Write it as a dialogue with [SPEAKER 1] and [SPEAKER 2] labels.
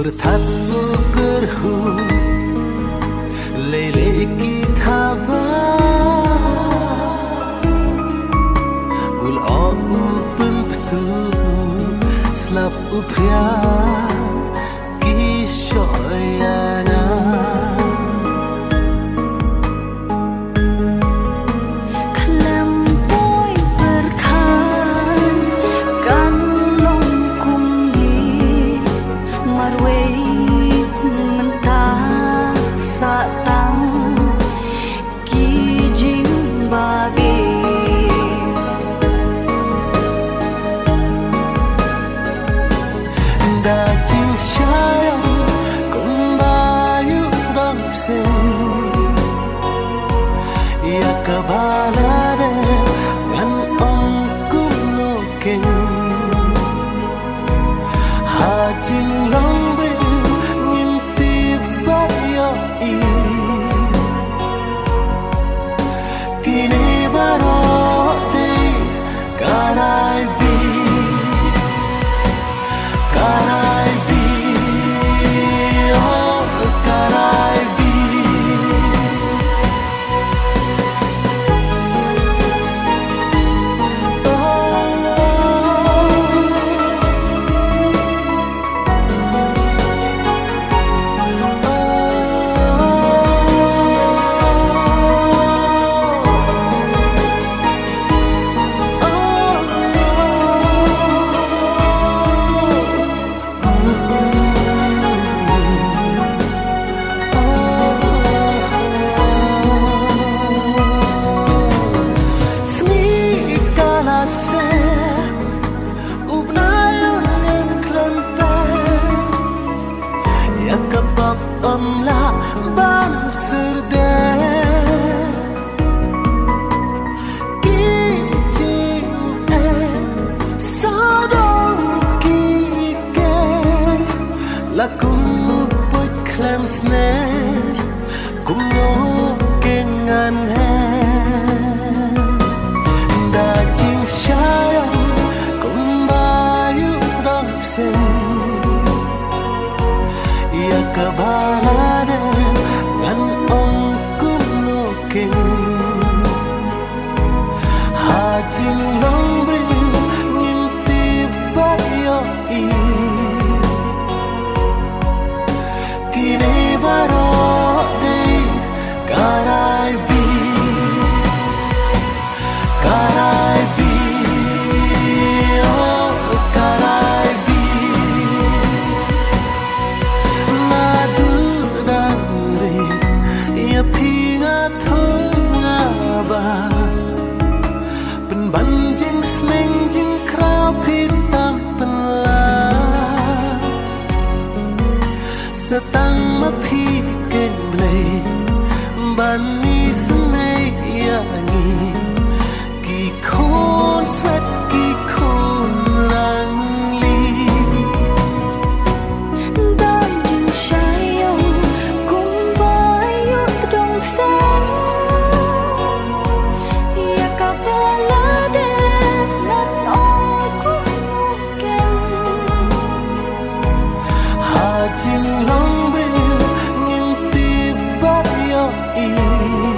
[SPEAKER 1] bertatu gerhu lele kita ba ul au pen psu slap upya ki shoyana ya kabalade ngan ong kuno king hajin long bil ngimti bayo I kini barote karai bi oh karai la ban serde ki jing sadong ki ke la kum put klem sne kum no kengan he da jing shayang kum bayu dong sen ya kabalade ngan ong kuno king hajin long bil ngimti bayo I kini barote karai bi oh karai bi pinga thunga ba pen ban jing sleng jing krau pitam pen la setang ma pi ken ble ban ni smei ya ni ki khon sweat ki khon rang li hajin long bil ngimti bayo I